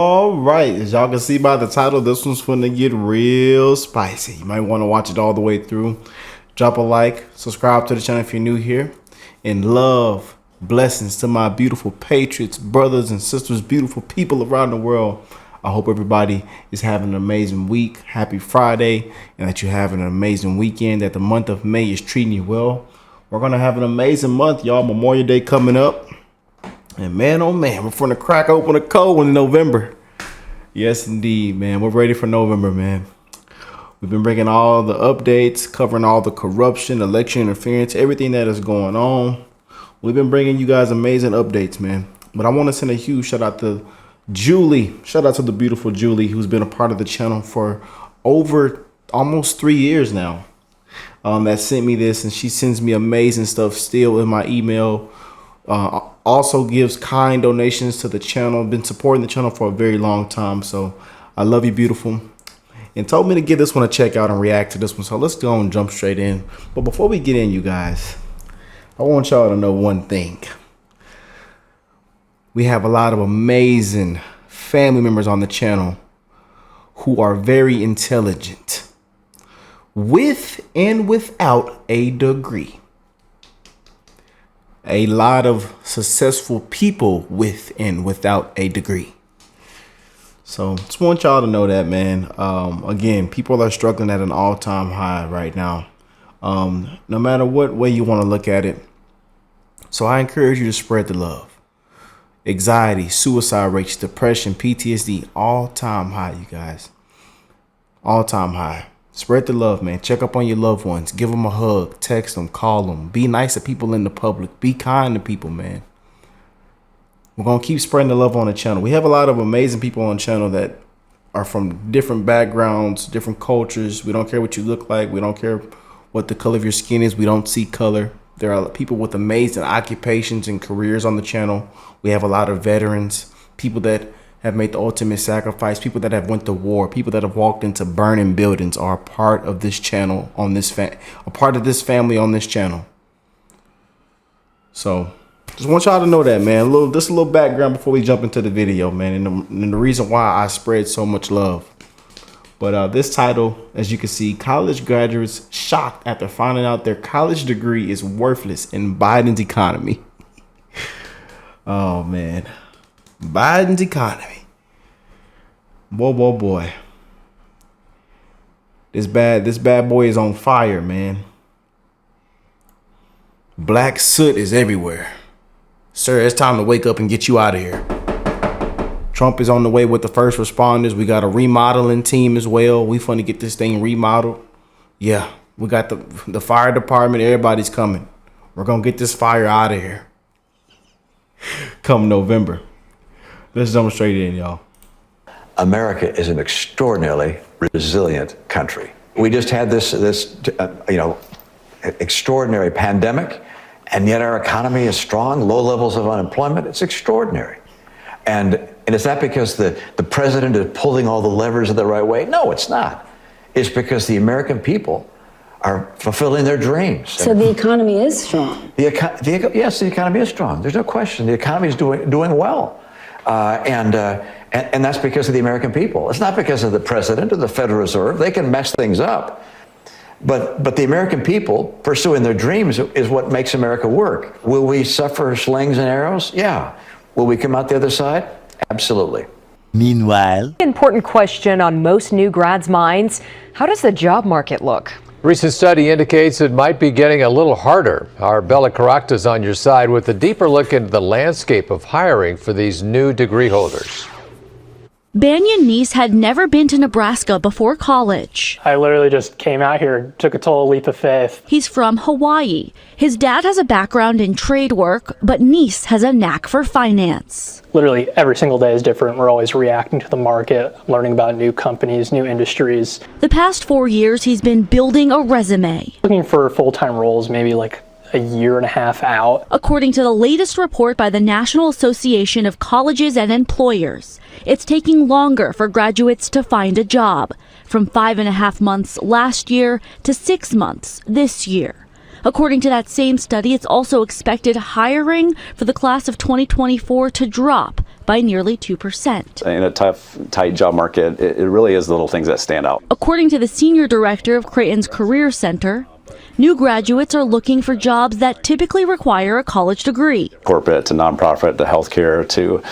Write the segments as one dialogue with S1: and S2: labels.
S1: All right, as y'all can see by the title, this one's finna get real spicy. You might want to watch it all the way through. Drop a like, subscribe to the channel if you're new here, and love, blessings to my beautiful patriots, brothers and sisters, beautiful people around the world. I hope everybody is having an amazing week. Happy Friday, and that you're having an amazing weekend, that the month of May is treating you well. We're gonna have an amazing month, y'all. Memorial Day coming up. And man, oh man, we're going to crack open a cold one in November. Yes, indeed, man. We're ready for November, man. We've been bringing all the updates, covering all the corruption, election interference, everything that is going on. We've been bringing you guys amazing updates, man. But I want to send a huge shout out to Julie. Shout out to the beautiful Julie, who's been a part of the channel for over almost 3 years now. That sent me this, and she sends me amazing stuff still in my email. Also gives kind donations to the channel. Been supporting the channel for a very long time. So I love you, beautiful. And told me to give this one a check out and react to this one. So let's go and jump straight in. But before we get in, you guys, I want y'all to know one thing. We have a lot of amazing family members on the channel who are very intelligent, with and without a degree. A lot of successful people with and without a degree. So just want y'all to know that, man. Again, people are struggling at an all-time high right now. No matter what way you want to look at it. So I encourage you to spread the love. Anxiety, suicide rates, depression, PTSD, all-time high, you guys. All-time high. Spread the love, man. Check up on your loved ones. Give them a hug. Text them. Call them. Be nice to people in the public. Be kind to people, man. We're going to keep spreading the love on the channel. We have a lot of amazing people on the channel that are from different backgrounds, different cultures. We don't care what you look like. We don't care what the color of your skin is. We don't see color. There are people with amazing occupations and careers on the channel. We have a lot of veterans, people that have made the ultimate sacrifice, people that have went to war, people that have walked into burning buildings are a part of this channel on this a part of this family on this channel. So just want y'all to know that, man. Just a little background before we jump into the video, man, and the reason why I spread so much love. But this title, as you can see, college graduates shocked after finding out their college degree is worthless in Biden's economy. Oh man. Biden's economy. Boy. This bad boy is on fire, man. Black soot is everywhere. Sir, it's time to wake up and get you out of here. Trump is on the way with the first responders. We got a remodeling team as well. We finna get this thing remodeled. Yeah, we got the fire department. Everybody's coming. We're gonna get this fire out of here. Come November. Let's jump straight in, y'all.
S2: America is an extraordinarily resilient country. We just had this extraordinary pandemic, and yet our economy is strong, low levels of unemployment. It's extraordinary. And is that because the president is pulling all the levers in the right way? No, it's not. It's because the American people are fulfilling their dreams.
S3: So the economy is strong.
S2: Yes, the economy is strong. There's no question. The economy is doing well. And that's because of the American people. It's not because of the president or the Federal Reserve. They can mess things up. But the American people pursuing their dreams is what makes America work. Will we suffer slings and arrows? Yeah. Will we come out the other side? Absolutely.
S4: Meanwhile,
S5: important question on most new grads' minds: how does the job market look?
S6: Recent study indicates it might be getting a little harder. Our Bella Caracta is on your side with a deeper look into the landscape of hiring for these new degree holders.
S7: Banyan Neese had never been to Nebraska before college.
S8: I literally just came out here, took a total leap of faith.
S7: He's from Hawaii. His dad has a background in trade work, but Neese has a knack for finance.
S8: Literally every single day is different. We're always reacting to the market, learning about new companies, new industries.
S7: The past 4 years, he's been building a resume.
S8: Looking for full-time roles, maybe like a year and a half out.
S7: According to the latest report by the National Association of Colleges and Employers, it's taking longer for graduates to find a job, from 5.5 months last year to 6 months this year. According to that same study, it's also expected hiring for the class of 2024 to drop by nearly 2%.
S4: In a tough, tight job market, it really is the little things that stand out.
S7: According to the senior director of Creighton's Career Center, new graduates are looking for jobs that typically require a college degree.
S4: Corporate to nonprofit to healthcare to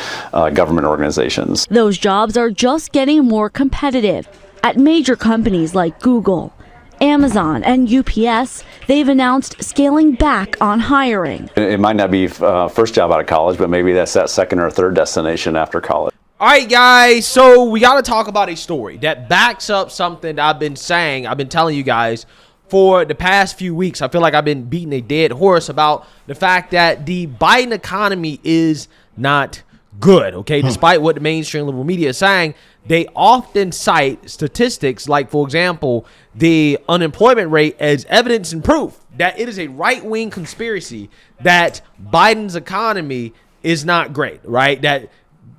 S4: government organizations.
S7: Those jobs are just getting more competitive. At major companies like Google, Amazon, and UPS, they've announced scaling back on hiring.
S4: It might not be first job out of college, but maybe that's that second or third destination after college.
S9: All right, guys, so we got to talk about a story that backs up something I've been telling you guys for the past few weeks. I feel like I've been beating a dead horse about the fact that the Biden economy is not good, okay? Despite what the mainstream liberal media is saying, they often cite statistics like, for example, the unemployment rate as evidence and proof that it is a right-wing conspiracy that Biden's economy is not great, right? That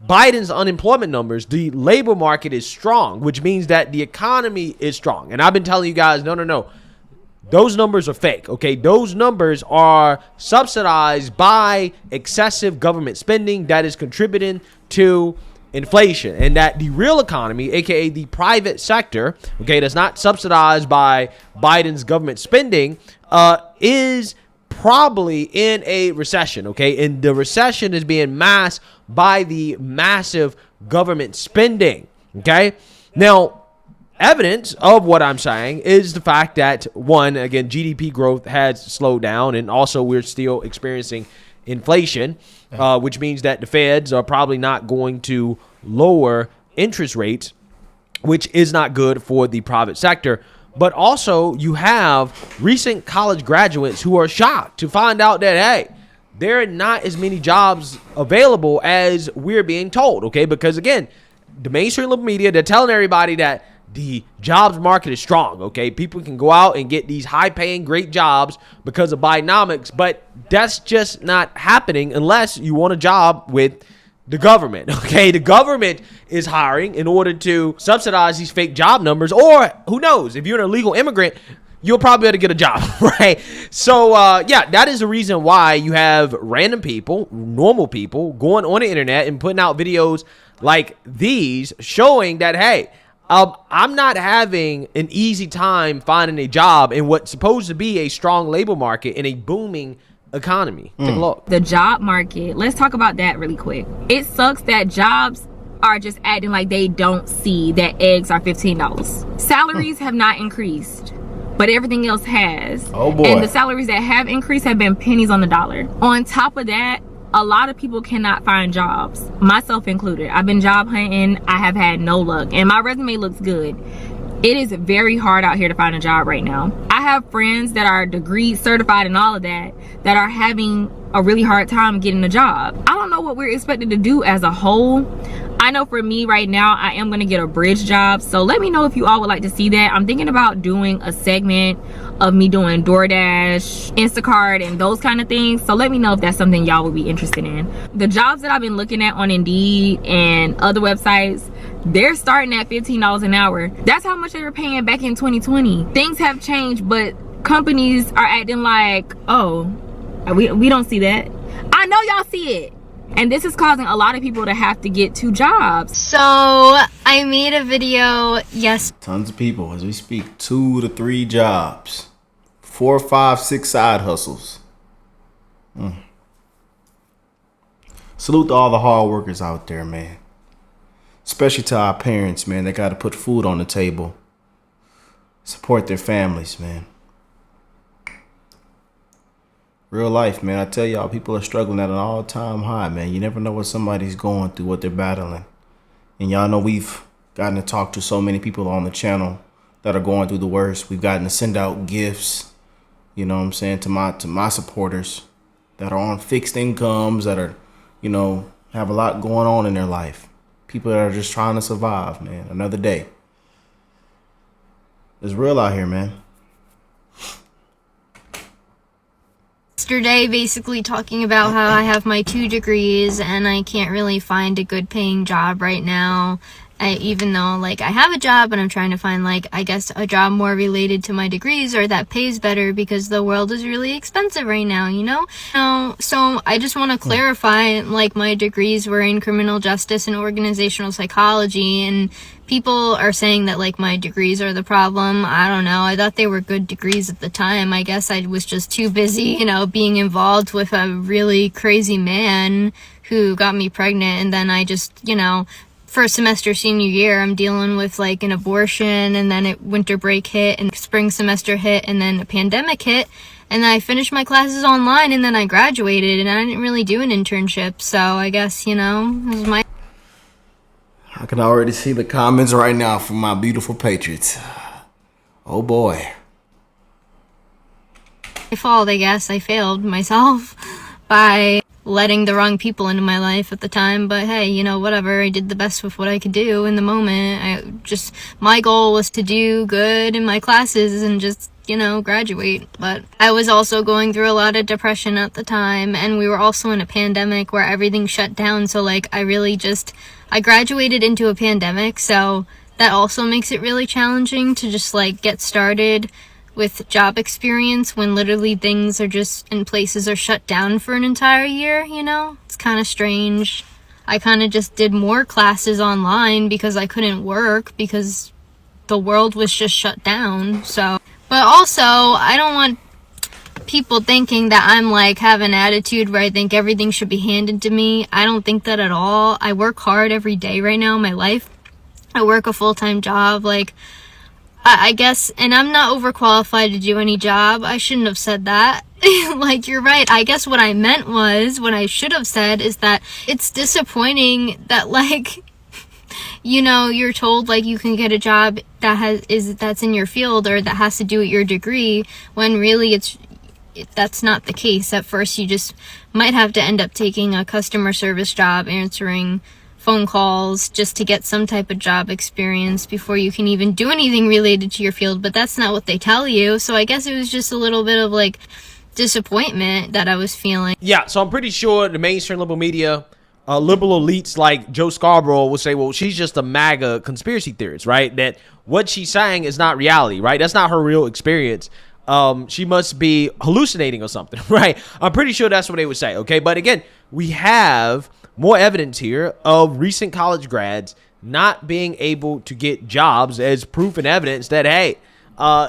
S9: Biden's unemployment numbers, the labor market is strong, which means that the economy is strong. And I've been telling you guys, no. Those numbers are fake, okay? Those numbers are subsidized by excessive government spending that is contributing to inflation, and that the real economy, aka the private sector, okay, that's not subsidized by Biden's government spending, is probably in a recession, okay? And the recession is being masked by the massive government spending, okay? Now, evidence of what I'm saying is the fact that, one, again, GDP growth has slowed down, and also we're still experiencing inflation, which means that the feds are probably not going to lower interest rates, which is not good for the private sector. But also you have recent college graduates who are shocked to find out that, hey, there are not as many jobs available as we're being told, okay? Because, again, the mainstream liberal media, they're telling everybody that the jobs market is strong, okay? People can go out and get these high-paying, great jobs because of Bidenomics, but that's just not happening unless you want a job with the government, okay? The government is hiring in order to subsidize these fake job numbers, or who knows, if you're an illegal immigrant, you'll probably be able to get a job, right? So, yeah, that is the reason why you have random people, normal people, going on the internet and putting out videos like these showing that, hey, I'm not having an easy time finding a job in what's supposed to be a strong labor market in a booming economy. Take a look.
S10: The job market, let's talk about that really quick. It sucks that jobs are just acting like they don't see that eggs are $15. Salaries have not increased, but everything else has.
S1: Oh boy.
S10: And the salaries that have increased have been pennies on the dollar. On top of that, a lot of people cannot find jobs, myself included. I've been job hunting. I have had no luck, and my resume looks good. It is very hard out here to find a job right now. I have friends that are degree certified and all of that are having a really hard time getting a job. I don't know what we're expected to do as a whole. I know for me right now, I am going to get a bridge job. So let me know if you all would like to see that. I'm thinking about doing a segment of me doing DoorDash, Instacart, and those kind of things. So let me know if that's something y'all would be interested in. The jobs that I've been looking at on Indeed and other websites, they're starting at $15 an hour. That's how much they were paying back in 2020. Things have changed, but companies are acting like, oh, we don't see that. I know y'all see it. And this is causing a lot of people to have to get 2 jobs.
S11: So I made a video, yes.
S1: Tons of people as we speak, 2 to 3 jobs, 4, 5, 6 side hustles. Salute to all the hard workers out there, man. Especially to our parents, man. They got to put food on the table. Support their families, man. Real life, man. I tell y'all, people are struggling at an all-time high, man. You never know what somebody's going through, what they're battling. And y'all know we've gotten to talk to so many people on the channel that are going through the worst. We've gotten to send out gifts, you know what I'm saying, to my supporters that are on fixed incomes, that are, you know, have a lot going on in their life. People that are just trying to survive, man. Another day. It's real out here, man.
S11: Yesterday basically talking about how I have my 2 degrees and I can't really find a good paying job right now, even though like I have a job and I'm trying to find like, I guess, a job more related to my degrees or that pays better because the world is really expensive right now, you know? So I just want to clarify, like, my degrees were in criminal justice and organizational psychology, and people are saying that like my degrees are the problem. I don't know. I thought they were good degrees at the time. I guess I was just too busy, you know, being involved with a really crazy man who got me pregnant, and then I just, you know, first semester senior year, I'm dealing with like an abortion, and then winter break hit, and spring semester hit, and then a pandemic hit, and then I finished my classes online, and then I graduated, and I didn't really do an internship. So I guess, you know, it was my...
S1: I can already see the comments right now from my beautiful patriots. Oh boy.
S11: fault, I guess. I failed myself by letting the wrong people into my life at the time, but hey, you know, whatever. I did the best with what I could do in the moment. My goal was to do good in my classes and just, you know, graduate. But I was also going through a lot of depression at the time, and we were also in a pandemic where everything shut down, so like I graduated into a pandemic, so that also makes it really challenging to just like get started with job experience when literally things are just and places are shut down for an entire year, you know? It's kind of strange. I kind of just did more classes online because I couldn't work because the world was just shut down. So, but also I don't want people thinking that I'm like have an attitude where I think everything should be handed to me. I don't think that at all. I work hard every day right now in my life. I work a full-time job, like I guess, and I'm not overqualified to do any job. I shouldn't have said that. Like, you're right. I guess what I meant was, what I should have said is that it's disappointing that, like, you know, you're told, like, you can get a job that's in your field or that has to do with your degree, when really that's not the case. At first, you just might have to end up taking a customer service job, answering phone calls just to get some type of job experience before you can even do anything related to your field, but that's not what they tell you. So I guess it was just a little bit of like disappointment that I was feeling.
S9: Yeah, so I'm pretty sure the mainstream liberal media, liberal elites like Joe Scarborough will say, well, she's just a MAGA conspiracy theorist, right? That what she's saying is not reality, right? That's not her real experience. She must be hallucinating or something, right? I'm pretty sure that's what they would say, okay? But again, we have more evidence here of recent college grads not being able to get jobs as proof and evidence that, hey,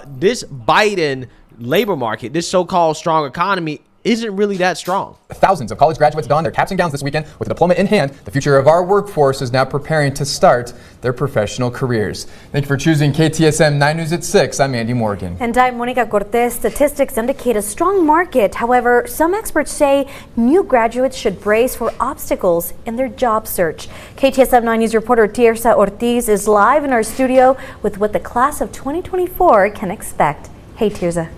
S9: this Biden labor market, this so-called strong economy, isn't really that strong.
S12: Thousands of college graduates donned their caps and gowns this weekend with a diploma in hand. The future of our workforce is now preparing to start their professional careers. Thank you for choosing KTSM 9 News at 6. I'm Andy Morgan.
S13: And I'm Monica Cortez. Statistics indicate a strong market. However, some experts say new graduates should brace for obstacles in their job search. KTSM 9 News reporter Tirsa Ortiz is live in our studio with what the class of 2024 can expect. Hey, Tirsa.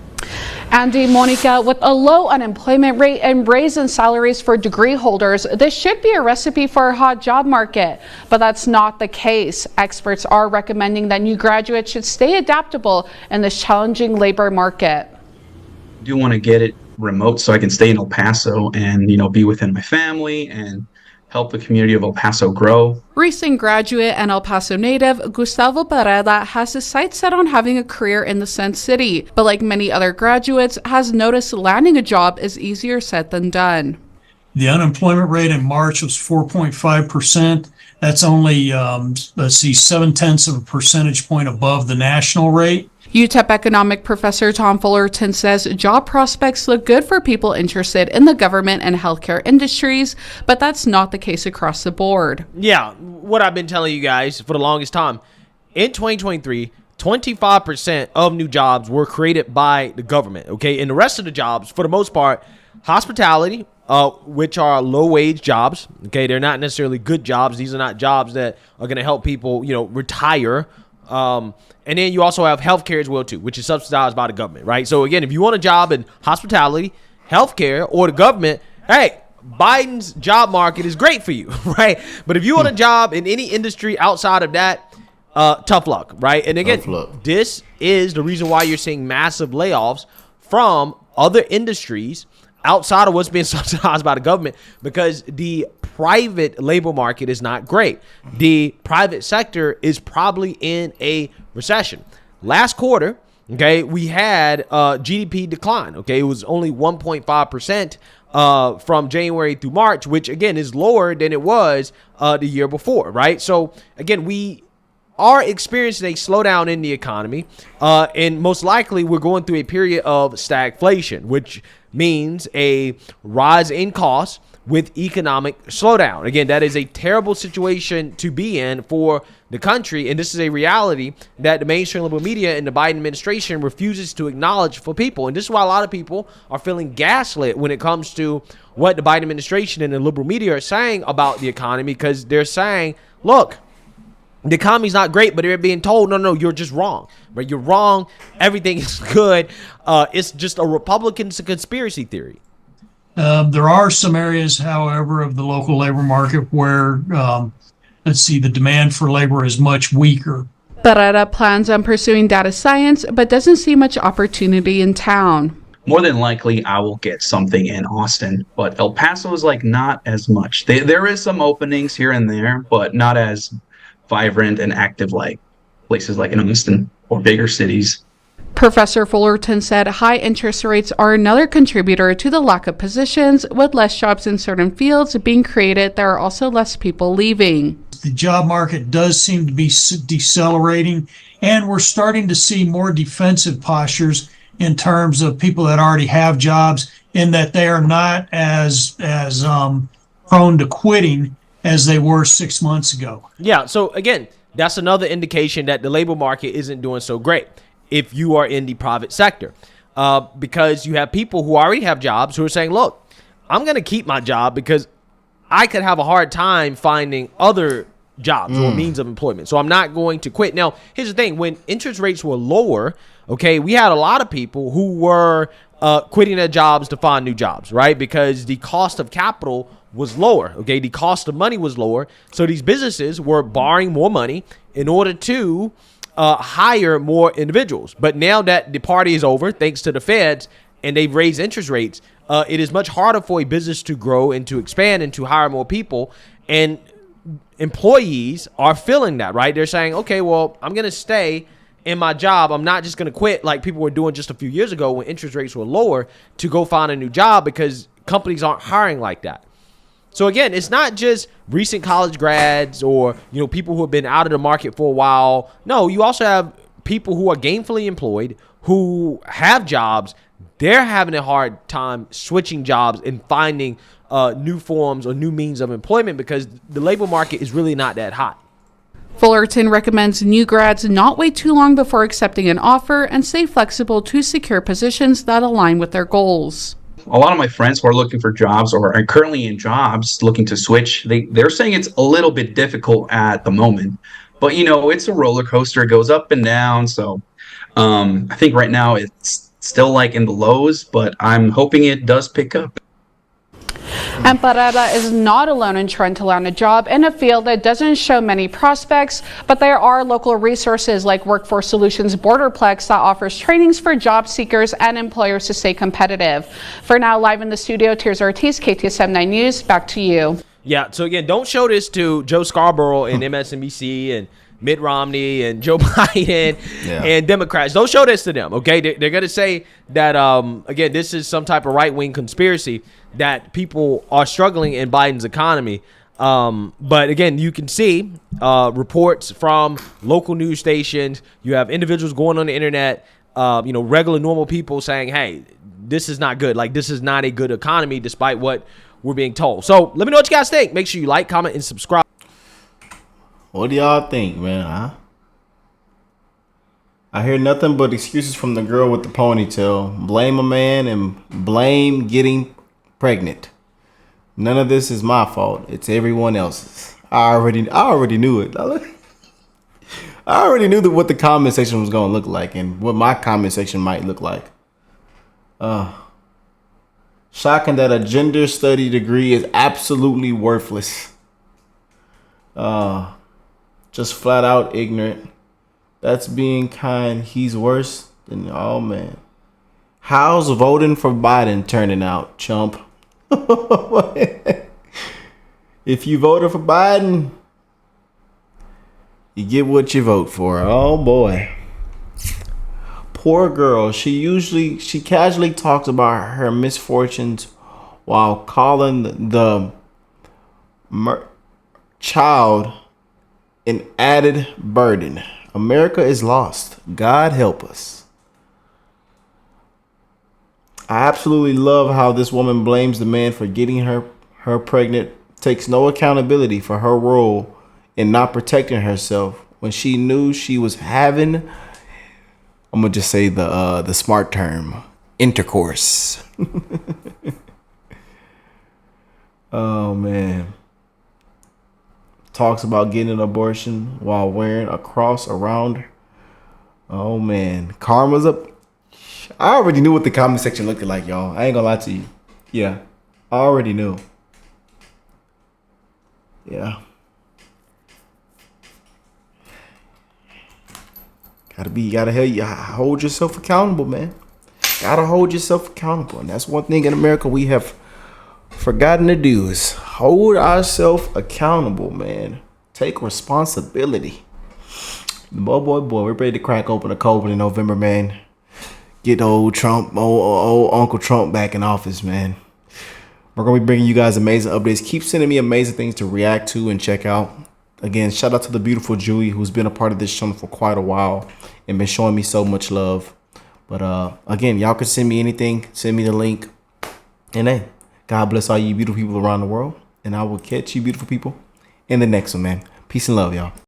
S14: Andy, Monica, with a low unemployment rate and raise in salaries for degree holders, this should be a recipe for a hot job market. But that's not the case. Experts are recommending that new graduates should stay adaptable in this challenging labor market.
S15: I do want to get it remote so I can stay in El Paso and, you know, be within my family and help the community of El Paso grow.
S14: Recent graduate and El Paso native Gustavo Pereda has his sights set on having a career in the Sun City, but like many other graduates, has noticed landing a job is easier said than done.
S16: The unemployment rate in March was 4.5%. That's only, 0.7 of a percentage point above the national rate.
S14: UTEP economic professor Tom Fullerton says job prospects look good for people interested in the government and healthcare industries, but that's not the case across the board.
S9: Yeah, what I've been telling you guys for the longest time, in 2023, 25% of new jobs were created by the government, okay? And the rest of the jobs, for the most part, hospitality, which are low-wage jobs, okay? They're not necessarily good jobs. These are not jobs that are going to help people, you know, retire. And then you also have healthcare as well, too, which is subsidized by the government, right? So, again, if you want a job in hospitality, healthcare, or the government, hey, Biden's job market is great for you, right? But if you want a job in any industry outside of that, tough luck, right? And again, this is the reason why you're seeing massive layoffs from other industries outside of what's being subsidized by the government, because the private labor market is not great. The private sector is probably in a recession. Last quarter, okay, we had GDP decline. Okay, it was only 1.5% from January through March, which again is lower than it was the year before, right? So again, we are experiencing a slowdown in the economy, and most likely we're going through a period of stagflation, which means a rise in costs with economic slowdown. Again, that is a terrible situation to be in for the country, and this is a reality that the mainstream liberal media and the Biden administration refuses to acknowledge for people. And this is why a lot of people are feeling gaslit when it comes to what the Biden administration and the liberal media are saying about the economy, because they're saying, look, the economy's not great, but they're being told, no, you're just wrong. Right? You're wrong. Everything is good. It's just a Republican conspiracy theory.
S16: There are some areas, however, of the local labor market where, the demand for labor is much weaker.
S14: Barrera plans on pursuing data science, but doesn't see much opportunity in town.
S15: More than likely, I will get something in Austin, but El Paso is not as much. There is some openings here and there, but not as vibrant and active like places like in Austin or bigger cities.
S14: Professor Fullerton said high interest rates are another contributor to the lack of positions. With less jobs in certain fields being created, there are also less people leaving.
S16: The job market does seem to be decelerating, and we're starting to see more defensive postures in terms of people that already have jobs, in that they are not as prone to quitting as they were 6 months ago.
S9: Yeah, so again, that's another indication that the labor market isn't doing so great if you are in the private sector, because you have people who already have jobs who are saying, look, I'm going to keep my job because I could have a hard time finding other jobs or means of employment. So I'm not going to quit. Now, here's the thing. When interest rates were lower, okay, we had a lot of people who were quitting their jobs to find new jobs, right? Because the cost of capital was lower, okay? The cost of money was lower. So these businesses were borrowing more money in order to hire more individuals. But now that the party is over, thanks to the feds, and they've raised interest rates, it is much harder for a business to grow and to expand and to hire more people. And employees are feeling that, right? They're saying, okay, well, I'm going to stay in my job. I'm not just going to quit like people were doing just a few years ago when interest rates were lower to go find a new job, because companies aren't hiring like that. So again, it's not just recent college grads or, people who have been out of the market for a while. No, you also have people who are gainfully employed, who have jobs. They're having a hard time switching jobs and finding new forms or new means of employment, because the labor market is really not that hot.
S14: Fullerton recommends new grads not wait too long before accepting an offer and stay flexible to secure positions that align with their goals.
S15: A lot of my friends who are looking for jobs or are currently in jobs looking to switch, they're saying it's a little bit difficult at the moment. But, it's a roller coaster. It goes up and down. So I think right now it's still in the lows, but I'm hoping it does pick up.
S14: And Barrera is not alone in trying to land a job in a field that doesn't show many prospects, but there are local resources like Workforce Solutions Borderplex that offers trainings for job seekers and employers to stay competitive. For now, live in the studio, Tiers Ortiz, KTSM 9 News, back to you.
S9: Yeah, so again, don't show this to Joe Scarborough and MSNBC and Mitt Romney and Joe Biden and Democrats. Don't show this to them, okay? They're going to say that, again, this is some type of right-wing conspiracy, that people are struggling in Biden's economy. But again, you can see reports from local news stations. You have individuals going on the internet, regular, normal people saying, hey, this is not good. This is not a good economy, despite what we're being told. So let me know what you guys think. Make sure you like, comment, and subscribe.
S1: What do y'all think, man? Huh? I hear nothing but excuses from the girl with the ponytail. Blame a man and blame getting pregnant. None of this is my fault. It's everyone else's. I already knew it. I already knew what the comment section was going to look like and what my comment section might look like. Shocking that a gender study degree is absolutely worthless. Just flat out ignorant. That's being kind. He's worse than, oh man. How's voting for Biden turning out, chump? If you voted for Biden, you get what you vote for. Oh boy. Poor girl. She casually talks about her misfortunes while calling the child an added burden. America is lost. God help us. I absolutely love how this woman blames the man for getting her pregnant, takes no accountability for her role in not protecting herself when she knew she was having, I'm gonna just say the smart term, intercourse. Oh man. Talks about getting an abortion while wearing a cross around her. Oh man, karma's up. I already knew what the comment section looked like, y'all. I ain't gonna lie to you. Yeah, I already knew. Yeah. Gotta hold yourself accountable, man. Gotta hold yourself accountable. And that's one thing in America we have forgotten to do is hold ourselves accountable, man. Take responsibility. Boy, we're ready to crack open a cold one in November, man. Get old Trump, old Uncle Trump back in office, man. We're going to be bringing you guys amazing updates. Keep sending me amazing things to react to and check out. Again, shout out to the beautiful Julie, who's been a part of this channel for quite a while and been showing me so much love. But again, y'all can send me anything. Send me the link. And hey, God bless all you beautiful people around the world. And I will catch you beautiful people in the next one, man. Peace and love, y'all.